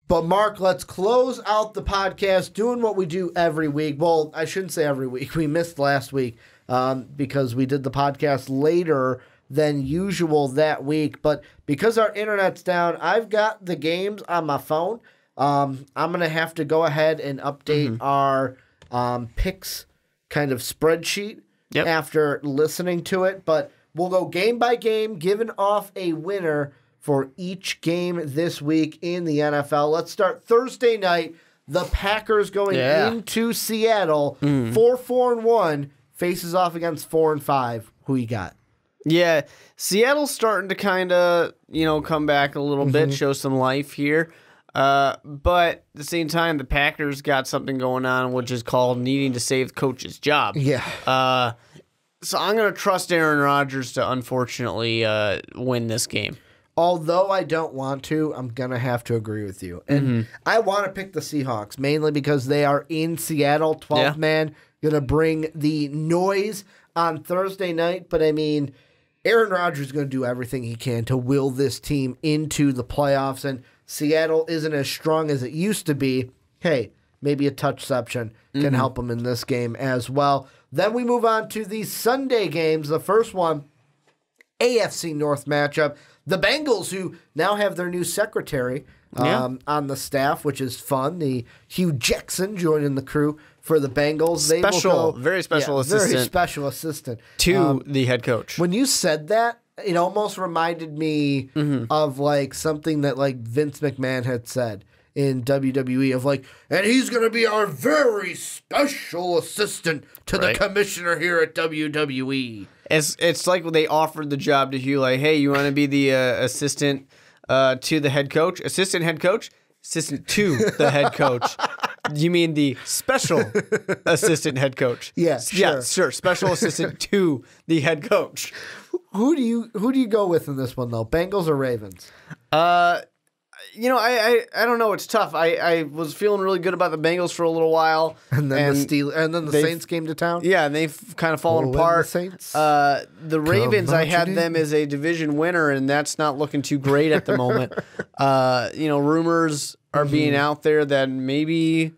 But, Mark, let's close out the podcast doing what we do every week. Well, I shouldn't say every week. We missed last week because we did the podcast later than usual that week. But because our internet's down, I've got the games on my phone. I'm going to have to go ahead and update our picks kind of spreadsheet after listening to it. But we'll go game by game, giving off a winner for each game this week in the NFL. Let's start Thursday night. The Packers going into Seattle, 4-1, faces off against 4-5. Who you got? Yeah, Seattle's starting to kind of, come back a little bit, show some life here. But at the same time, the Packers got something going on, which is called needing to save the coach's job. Yeah. So I'm going to trust Aaron Rodgers to unfortunately win this game. Although I don't want to, I'm going to have to agree with you. And I want to pick the Seahawks, mainly because they are in Seattle, 12th man, going to bring the noise on Thursday night. But, I mean, Aaron Rodgers is going to do everything he can to will this team into the playoffs. And Seattle isn't as strong as it used to be. Hey, maybe a touchception can help them in this game as well. Then we move on to the Sunday games. The first one, AFC North matchup. The Bengals, who now have their new secretary on the staff, which is fun. The Hugh Jackson joining the crew for the Bengals. Very special assistant. Very special assistant. To the head coach. When you said that, it almost reminded me of like something that like Vince McMahon had said in WWE of like, and he's going to be our very special assistant to the commissioner here at WWE. It's like when they offered the job to Hugh, like, hey, you want to be the assistant to the head coach? Assistant head coach? Assistant to the head coach. You mean the special assistant head coach? Yes, yeah, sure. Special assistant to the head coach. Who do you go with in this one though? Bengals or Ravens? I don't know. It's tough. I was feeling really good about the Bengals for a little while, and then the Saints came to town. Yeah, and they've kind of fallen apart. The Saints. The Ravens, I had them as a division winner, and that's not looking too great at the moment. Rumors are being out there that maybe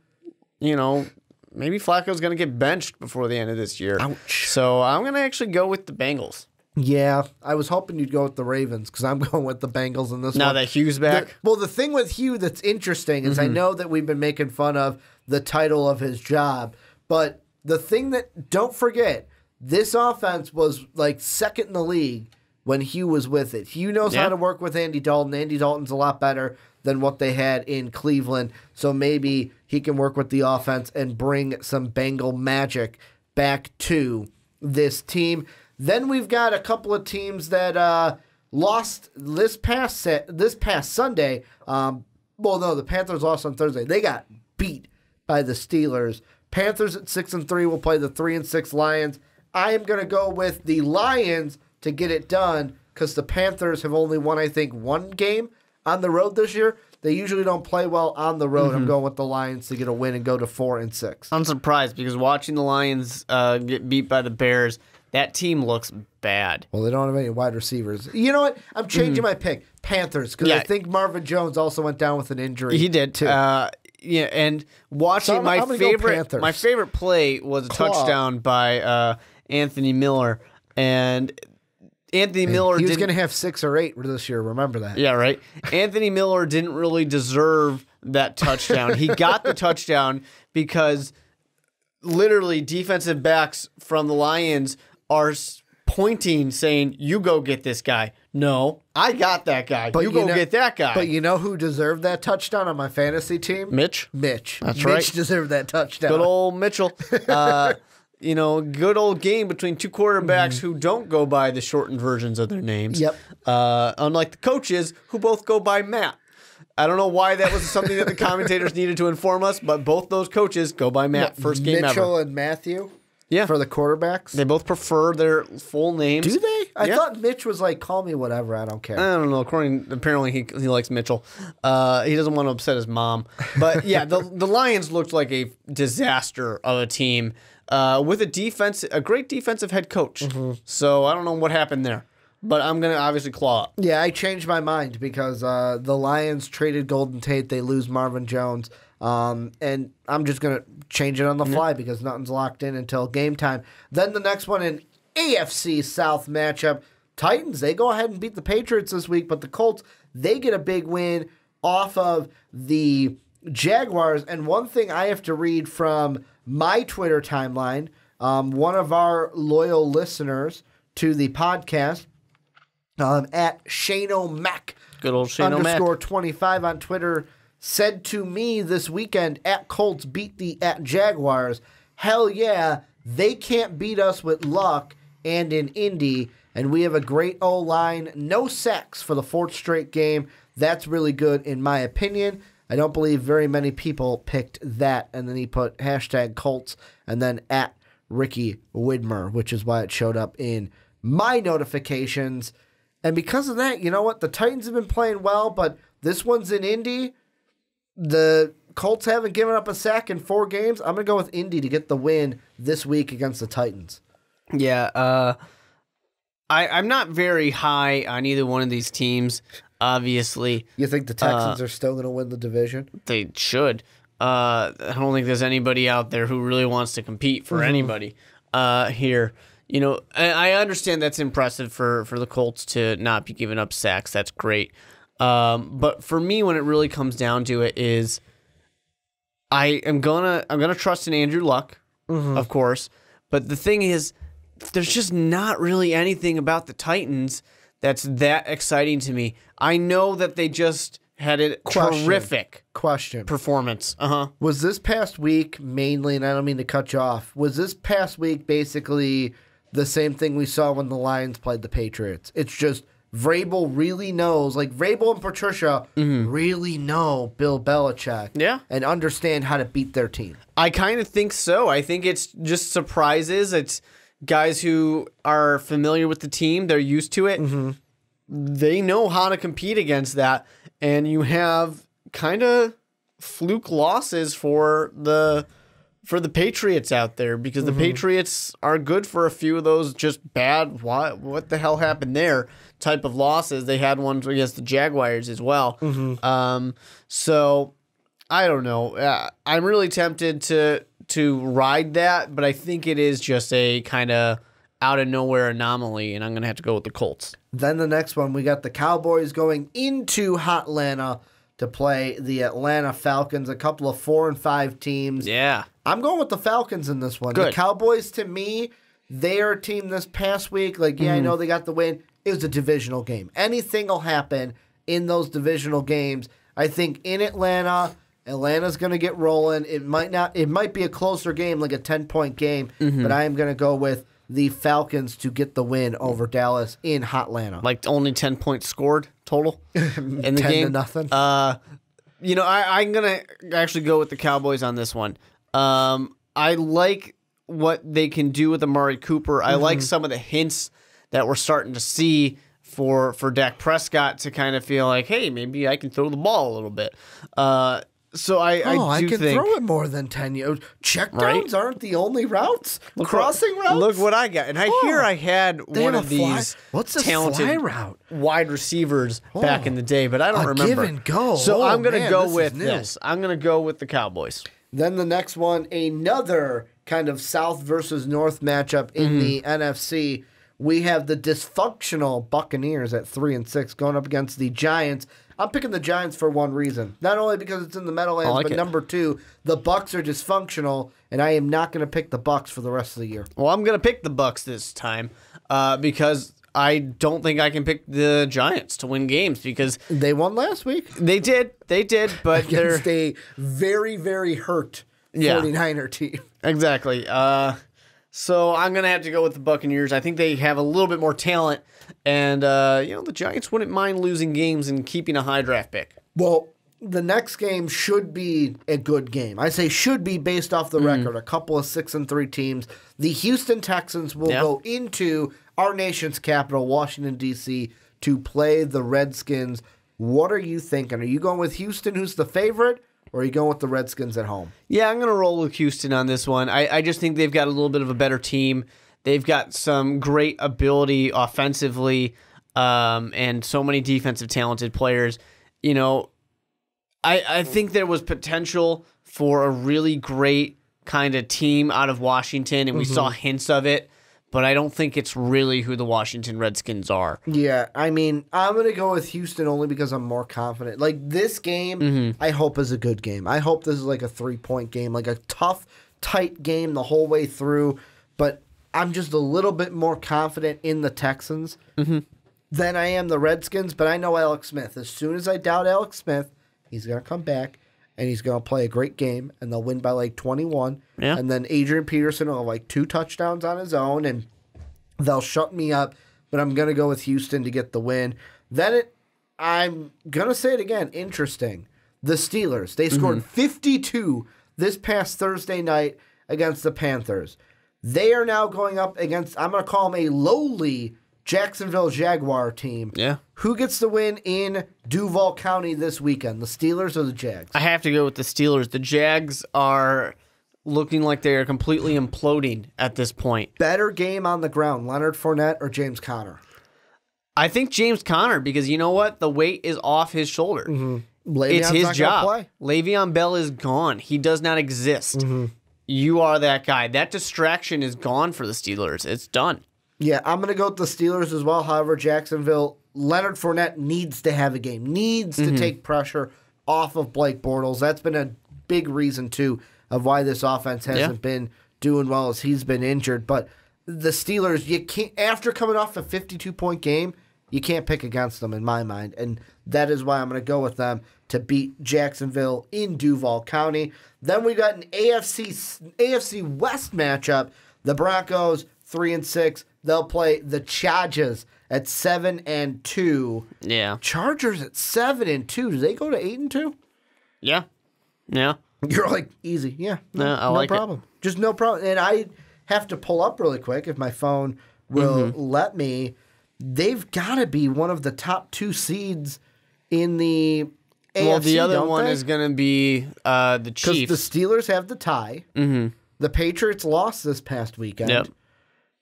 Flacco's going to get benched before the end of this year. Ouch. So I'm going to actually go with the Bengals. Yeah, I was hoping you'd go with the Ravens because I'm going with the Bengals in this one. Now that Hugh's back? The thing with Hugh that's interesting is I know that we've been making fun of the title of his job, but the thing that, don't forget, this offense was like second in the league when Hugh was with it. Hugh knows how to work with Andy Dalton. Andy Dalton's a lot better than what they had in Cleveland, so maybe he can work with the offense and bring some Bengal magic back to this team. Then we've got a couple of teams that lost this past Sunday. The Panthers lost on Thursday. They got beat by the Steelers. Panthers at 6-3 will play the 3-6 Lions. I am going to go with the Lions to get it done because the Panthers have only won, I think, one game on the road this year. They usually don't play well on the road. I'm going with the Lions to get a win and go to 4-6. I'm surprised because watching the Lions get beat by the Bears, that team looks bad. Well, they don't have any wide receivers. You know what? I'm changing my pick. Panthers, because I think Marvin Jones also went down with an injury. He did too. And watching my favorite play was a touchdown by Anthony Miller, and Anthony Miller he was going to have 6 or 8 this year. Remember that? Yeah, right. Anthony Miller didn't really deserve that touchdown. He got the touchdown because literally defensive backs from the Lions are pointing, saying, you go get this guy. No, I got that guy. But you go get that guy. But you know who deserved that touchdown on my fantasy team? Mitch. That's right. Mitch deserved that touchdown. Good old Mitchell. Good old game between two quarterbacks who don't go by the shortened versions of their names. Yep. Unlike the coaches who both go by Matt. I don't know why that was something that the commentators needed to inform us, but both those coaches go by Matt. First game ever. Mitchell and Matthew? Yeah. For the quarterbacks? They both prefer their full names. Do they? I thought Mitch was like, call me whatever, I don't care. I don't know. Apparently he likes Mitchell. He doesn't want to upset his mom. But yeah, the Lions looked like a disaster of a team with a great defensive head coach. So I don't know what happened there. but I'm going to obviously claw up. Yeah, I changed my mind because the Lions traded Golden Tate. They lose Marvin Jones. And I'm just going to change it on the fly because nothing's locked in until game time. Then the next one, an AFC South matchup. Titans, they go ahead and beat the Patriots this week, but the Colts, they get a big win off of the Jaguars. And one thing I have to read from my Twitter timeline, one of our loyal listeners to the podcast, at Shano Mac, good old Shano Mac _25 on Twitter, said to me this weekend, at Colts beat the at Jaguars. Hell yeah, they can't beat us with luck and in Indy. And we have a great O-line, no sacks for the 4th straight game. That's really good in my opinion. I don't believe very many people picked that. And then he put hashtag Colts and then at Ricky Widmer, which is why it showed up in my notifications. And because of that, you know what? The Titans have been playing well, but this one's in Indy. The Colts haven't given up a sack in 4 games. I'm going to go with Indy to get the win this week against the Titans. Yeah, I'm not very high on either one of these teams, obviously. You think the Texans are still going to win the division? They should. I don't think there's anybody out there who really wants to compete for anybody here. You know, I understand that's impressive for the Colts to not be giving up sacks. That's great. But for me, when it really comes down to it, is I'm gonna trust in Andrew Luck, of course. But the thing is, there's just not really anything about the Titans that's that exciting to me. I know that they just had a terrific performance. Was this past week mainly, and I don't mean to cut you off, was this past week basically the same thing we saw when the Lions played the Patriots? It's just Vrabel really knows, like Vrabel and Patricia really know Bill Belichick and understand how to beat their team. I kind of think so. I think it's just surprises. It's guys who are familiar with the team. They're used to it. They know how to compete against that. And you have kind of fluke losses for the Patriots out there because the Patriots are good for a few of those just bad, what the hell happened there type of losses. They had one against the Jaguars as well. So I don't know. I'm really tempted to ride that, but I think it is just a kind of out of nowhere anomaly, and I'm going to have to go with the Colts. Then the next one, we got the Cowboys going into Hotlanta to play the Atlanta Falcons, a couple of 4-5 teams. Yeah. I'm going with the Falcons in this one. Good. The Cowboys, to me, they are a team this past week. Like, I know they got the win. It was a divisional game. Anything will happen in those divisional games. I think in Atlanta, Atlanta's going to get rolling. It might be a closer game, like a 10-point game, but I am going to go with the Falcons to get the win over Dallas in Hotlanta. Like only 10 points scored total in the 10 game. to nothing. You know, I'm going to actually go with the Cowboys on this one. I like what they can do with Amari Cooper. I like some of the hints that we're starting to see for Dak Prescott to kind of feel like, hey, maybe I can throw the ball a little bit. So I can think, throw it more than 10 yards. Checkdowns aren't the only routes. Crossing routes. Look what I got. And I hear I had one of these talented route? wide receivers back in the day, but I don't remember. Give and go. So I'm going to go with this. I'm going to go with the Cowboys. Then the next one, another kind of South versus North matchup in the NFC. We have the dysfunctional Buccaneers at 3-6 going up against the Giants. I'm picking the Giants for one reason. Not only because it's in the Meadowlands, but number two, the Bucs are dysfunctional, and I am not going to pick the Bucs for the rest of the year. Well, I'm going to pick the Bucs this time because I don't think I can pick the Giants to win games because they won last week. They did, but against a very, very hurt 49er team. Exactly. So I'm going to have to go with the Buccaneers. I think they have a little bit more talent, and the Giants wouldn't mind losing games and keeping a high draft pick. Well, the next game should be a good game. I say should be based off the record. A couple of 6-3 teams. The Houston Texans will go into our nation's capital, Washington, D.C., to play the Redskins. What are you thinking? Are you going with Houston, who's the favorite? Or are you going with the Redskins at home? Yeah, I'm going to roll with Houston on this one. I just think they've got a little bit of a better team. They've got some great ability offensively. and so many defensive talented players. I think there was potential for a really great kind of team out of Washington, and we saw hints of it, but I don't think it's really who the Washington Redskins are. Yeah, I mean, I'm going to go with Houston only because I'm more confident. Like, this game, I hope is a good game. I hope this is like a 3-point game, like a tough, tight game the whole way through, but I'm just a little bit more confident in the Texans than I am the Redskins, but I know Alex Smith. As soon as I doubt Alex Smith, he's going to come back, and he's going to play a great game, and they'll win by like 21. Yeah. And then Adrian Peterson will have like 2 touchdowns on his own, and they'll shut me up, but I'm going to go with Houston to get the win. Then I'm going to say it again, interesting. The Steelers, they scored 52 this past Thursday night against the Panthers. They are now going up against, I'm going to call them a lowly Jacksonville Jaguar team. Yeah. Who gets the win in Duval County this weekend, the Steelers or the Jags? I have to go with the Steelers. The Jags are looking like they are completely imploding at this point. Better game on the ground, Leonard Fournette or James Conner? I think James Conner, because you know what? The weight is off his shoulder. It's his job. Le'Veon Bell is gone. He does not exist. You are that guy. That distraction is gone for the Steelers. It's done. Yeah, I'm going to go with the Steelers as well. However, Jacksonville, Leonard Fournette needs to have a game, needs to take pressure off of Blake Bortles. That's been a big reason, too, of why this offense hasn't been doing well as he's been injured. But the Steelers, you can't, after coming off a 52-point game, you can't pick against them in my mind. And that is why I'm going to go with them to beat Jacksonville in Duval County. Then we got an AFC West matchup. The Broncos, 3-6. They'll play the Chargers at 7-2. Yeah. Chargers at 7-2. Do they go to 8-2? Yeah. Yeah. You're like, easy. Yeah. I like problem. Just no problem. And I have to pull up really quick if my phone will let me. They've got to be one of the top 2 seeds in the AFC. Well, the other one is going to be the Chiefs. Because the Steelers have the tie. The Patriots lost this past weekend. Yep.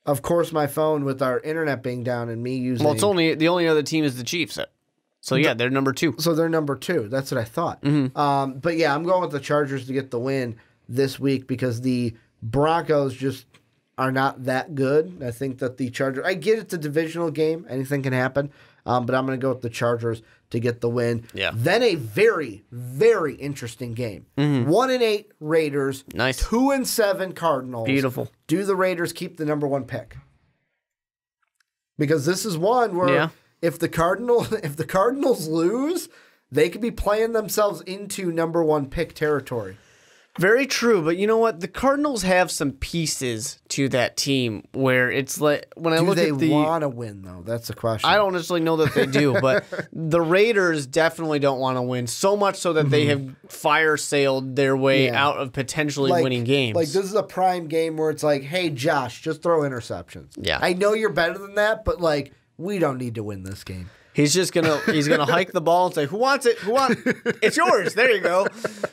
Of course, my phone with our internet being down and me using. Well, it's only the only other team is the Chiefs. So yeah, they're number 2. So they're number 2. That's what I thought. But yeah, I'm going with the Chargers to get the win this week because the Broncos just are not that good. I think that the Chargers. I get it's a divisional game. Anything can happen. But I'm going to go with the Chargers to get the win. Yeah. Then a very, very interesting game. 1-8 Raiders. Nice. 2-7 Cardinals. Beautiful. Do the Raiders keep the number 1 pick? Because this is one where if the Cardinals lose, they could be playing themselves into number 1 pick territory. Very true, but you know what? The Cardinals have some pieces to that team where it's like when I look at the. Do they want to win though? That's the question. I don't necessarily know that they do, but the Raiders definitely don't want to win so much so that they have fire sailed their way out of potentially winning games. Like this is a prime game where it's like, hey Josh, just throw interceptions. Yeah, I know you're better than that, but like we don't need to win this game. He's just gonna hike the ball and say, "Who wants it? Who wants? It's yours. There you go.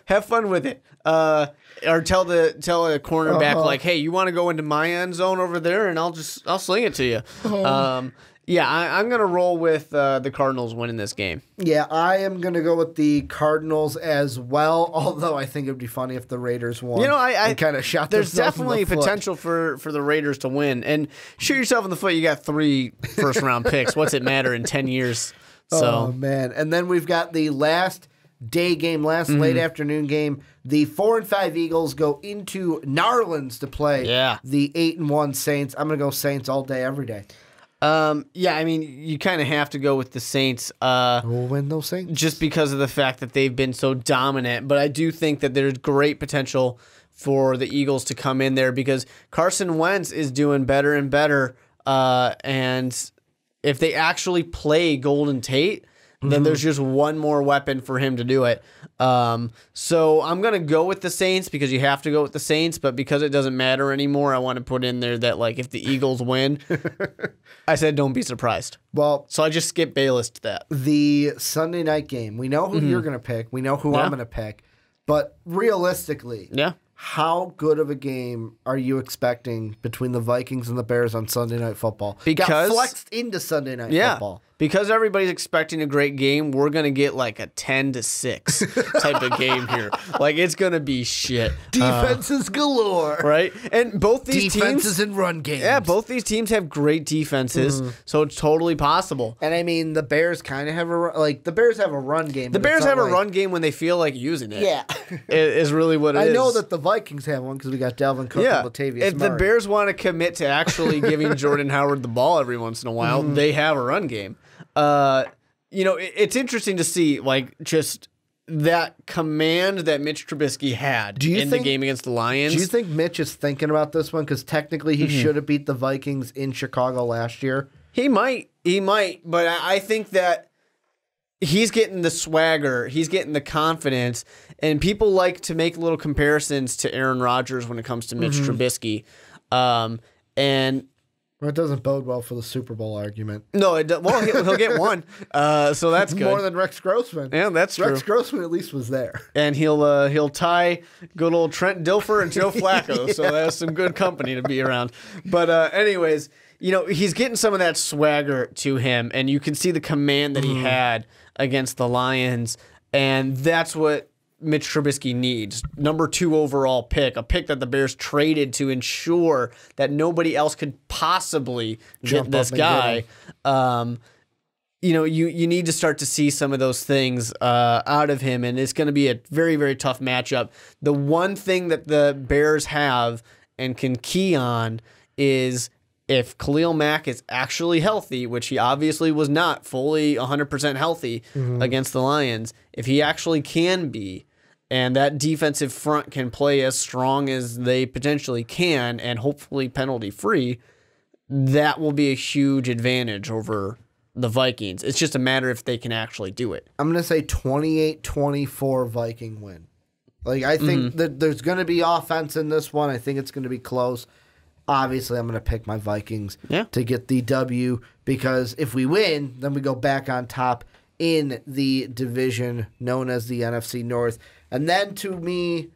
Have fun with it." Or tell a cornerback like, "Hey, you want to go into my end zone over there, and I'll sling it to you." Yeah, I'm gonna roll with the Cardinals winning this game. Yeah, I am gonna go with the Cardinals as well. Although I think it'd be funny if the Raiders won. You know, I kind of shot. There's definitely potential for the Raiders to win and shoot yourself in the foot. You got 3 first-round picks. What's it matter in 10 years? So. Oh man! And then we've got the last day game, late afternoon game. The 4-5 Eagles go into Narlands to play the 8-1 Saints. I'm gonna go Saints all day, every day. Yeah, I mean, you kind of have to go with the Saints. We'll win those Saints. Just because of the fact that they've been so dominant. But I do think that there's great potential for the Eagles to come in there because Carson Wentz is doing better and better. And if they actually play Golden Tate, then there's just one more weapon for him to do it. So I'm going to go with the Saints because you have to go with the Saints, but because it doesn't matter anymore, I want to put in there that like if the Eagles win, I said don't be surprised. Well, so I just skipped Bayless to that. The Sunday night game, we know who you're going to pick. We know who I'm going to pick. But realistically, how good of a game are you expecting between the Vikings and the Bears on Sunday Night Football? Because got flexed into Sunday Night Football. because everybody's expecting a great game, we're going to get like a 10-6 type of game here. Like, it's going to be shit. Defenses galore. Right? And both these Defenses teams... and run games. Yeah, both these teams have great defenses, so it's totally possible. And I mean, the Bears kind of have the Bears have a run game. The Bears have a run game when they feel like using it. Yeah. Is really what it is. I know that the Vikings have one because we got Dalvin Cook and Latavius If Murray. the Bears want to commit to actually giving Jordan Howard the ball every once in a while, they have a run game. It's interesting to see, like, just that command that Mitch Trubisky had the game against the Lions. Do you think Mitch is thinking about this one? Because technically he should have beat the Vikings in Chicago last year. He might. But I think that he's getting the swagger. He's getting the confidence. And people like to make little comparisons to Aaron Rodgers when it comes to Mitch Trubisky. Well, it doesn't bode well for the Super Bowl argument. No, he'll get one. So that's good. More than Rex Grossman. Yeah, that's true. Rex Grossman at least was there. And he'll tie good old Trent Dilfer and Joe Flacco. So that's some good company to be around. But anyways, he's getting some of that swagger to him, and you can see the command that he had against the Lions, and that's what Mitch Trubisky needs. Number 2 overall pick, a pick that the Bears traded to ensure that nobody else could possibly get this guy. You need to start to see some of those things out of him, and it's going to be a very, very tough matchup. The one thing that the Bears have and can key on is if Khalil Mack is actually healthy, which he obviously was not fully 100% healthy against the Lions, if he actually can be, and that defensive front can play as strong as they potentially can and hopefully penalty-free, that will be a huge advantage over the Vikings. It's just a matter if they can actually do it. I'm going to say 28-24 Viking win. Like, I think that there's going to be offense in this one. I think it's going to be close. Obviously, I'm going to pick my Vikings to get the W because if we win, then we go back on top in the division known as the NFC North. And then, to me,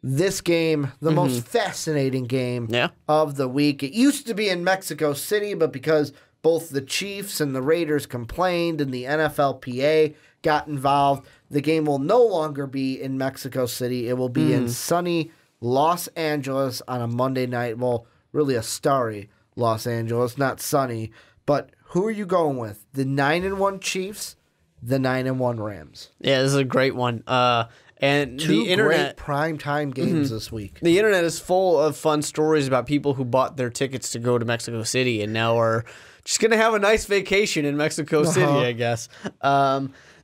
this game, the most fascinating game of the week. It used to be in Mexico City, but because both the Chiefs and the Raiders complained and the NFLPA got involved, the game will no longer be in Mexico City. It will be in sunny Los Angeles on a Monday night. Well, really a starry Los Angeles, not sunny. But who are you going with? The 9-1 Chiefs, the 9-1 Rams. Yeah, this is a great one. And Two the internet, great primetime games this week. The internet is full of fun stories about people who bought their tickets to go to Mexico City and now are just going to have a nice vacation in Mexico City, I guess.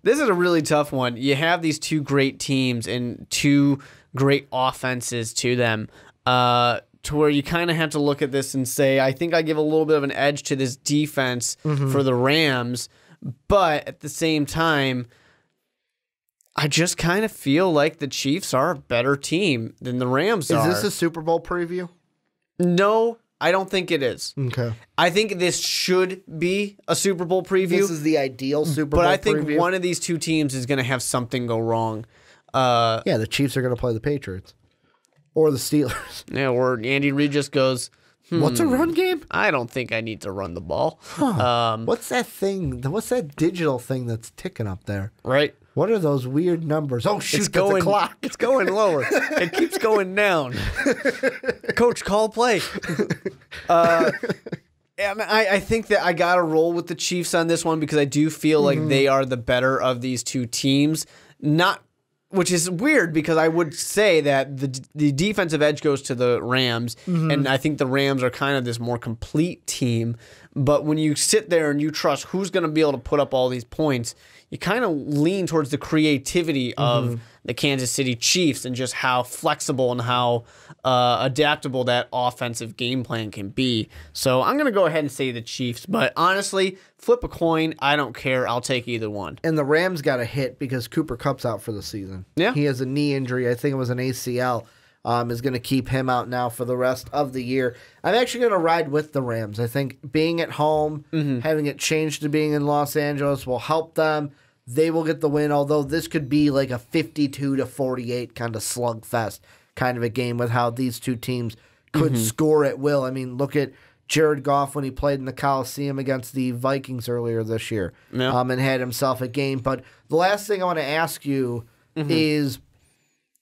This is a really tough one. You have these two great teams and two great offenses to them, to where you kind of have to look at this and say, I think I give a little bit of an edge to this defense for the Rams, but at the same time, I just kind of feel like the Chiefs are a better team than the Rams are. Is this a Super Bowl preview? No, I don't think it is. Okay. I think this should be a Super Bowl preview. This is the ideal Super Bowl preview. But I think one of these two teams is going to have something go wrong. Yeah, the Chiefs are going to play the Patriots. Or the Steelers. Yeah, or Andy Reid just goes, What's a run game? I don't think I need to run the ball. What's that thing? What's that digital thing that's ticking up there? Right. What are those weird numbers? Oh, shoot, that's a clock. It's going lower. It keeps going down. Coach, call play. And I think that I got to roll with the Chiefs on this one because I do feel like they are the better of these two teams. Which is weird because I would say that the defensive edge goes to the Rams, and I think the Rams are kind of this more complete team. But when you sit there and you trust who's going to be able to put up all these points, you kind of lean towards the creativity of the Kansas City Chiefs and just how flexible and how adaptable that offensive game plan can be. So I'm going to go ahead and say the Chiefs. But honestly, flip a coin. I don't care. I'll take either one. And the Rams got a hit because Cooper Kupp's out for the season. Yeah. He has a knee injury. I think it was an ACL. Is going to keep him out now for the rest of the year. I'm actually going to ride with the Rams. I think being at home, having it changed to being in Los Angeles will help them. They will get the win, although this could be like a 52-48 kind of slugfest kind of a game with how these two teams could score at will. I mean, look at Jared Goff when he played in the Coliseum against the Vikings earlier this year, and had himself a game. But the last thing I want to ask you is,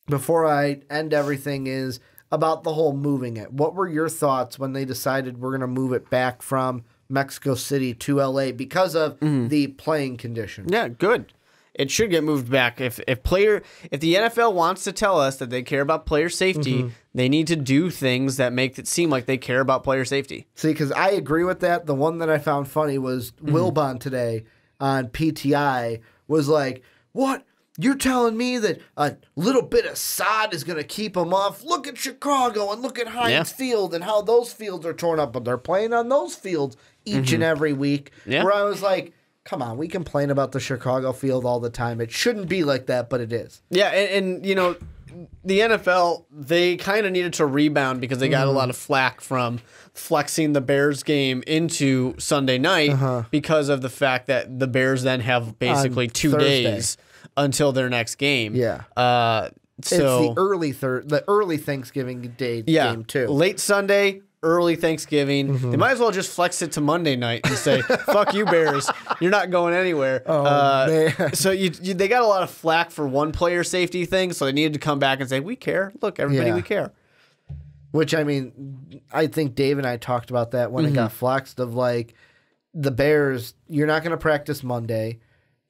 before I end everything, is about the whole moving it. What were your thoughts when they decided we're going to move it back from Mexico City to LA because of the playing conditions? Yeah, good. It should get moved back. If the NFL wants to tell us that they care about player safety, they need to do things that make it seem like they care about player safety. See, because I agree with that. The one that I found funny was Wilbon today on PTI was like, "What? You're telling me that a little bit of sod is going to keep them off? Look at Chicago and look at Heinz Field and how those fields are torn up, but they're playing on those fields each and every week." Yeah. Where I was like, come on, we complain about the Chicago field all the time. It shouldn't be like that, but it is. Yeah, and you know, the NFL, they kind of needed to rebound because they got a lot of flack from flexing the Bears game into Sunday night because of the fact that the Bears then have basically 2 days until their next game. Yeah. So it's the early Thanksgiving Day game too. Late Sunday, early Thanksgiving. They might as well just flex it to Monday night and say, "Fuck you, Bears! You're not going anywhere." So they got a lot of flack for one player safety thing, so they needed to come back and say, "We care. Look, everybody, we care." Which, I mean, I think Dave and I talked about that when it got flexed. Of like, the Bears, you're not going to practice Monday.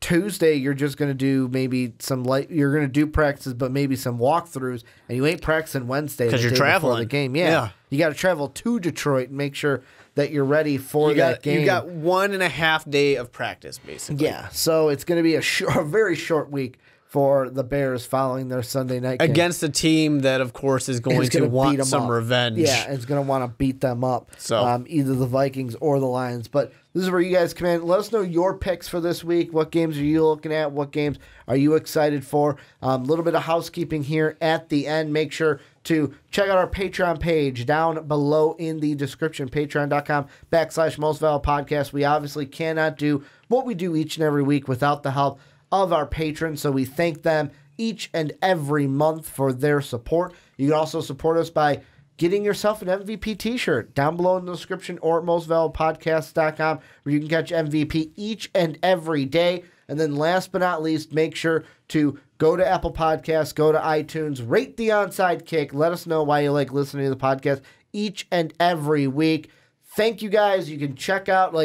Tuesday, you're just going to do maybe some you're going to do practices, but maybe some walkthroughs, and you ain't practicing Wednesday because you're traveling the game. Yeah. You got to travel to Detroit and make sure that you're ready for that game. You got 1.5 day of practice, basically. Yeah, so it's going to be a very short week for the Bears following their Sunday night game. Against a team that, of course, is going to want some revenge. Yeah, it's going to want to beat them up, so either the Vikings or the Lions. But this is where you guys come in. Let us know your picks for this week. What games are you looking at? What games are you excited for? A little bit of housekeeping here at the end. Make sure to check out our Patreon page down below in the description, patreon.com/Most Valuable Podcast. We obviously cannot do what we do each and every week without the help of our patrons, so we thank them each and every month for their support. You can also support us by getting yourself an MVP t-shirt down below in the description or at mostvaluablepodcast.com, where you can catch MVP each and every day. And then last but not least, make sure to go to Apple Podcasts, go to iTunes, rate the Onside Kick. Let us know why you like listening to the podcast each and every week. Thank you guys. You can check out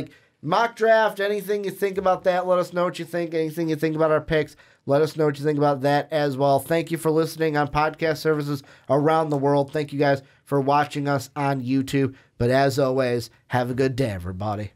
mock draft, anything you think about that, let us know what you think. Anything you think about our picks, let us know what you think about that as well. Thank you for listening on podcast services around the world. Thank you guys for watching us on YouTube. But as always, have a good day, everybody.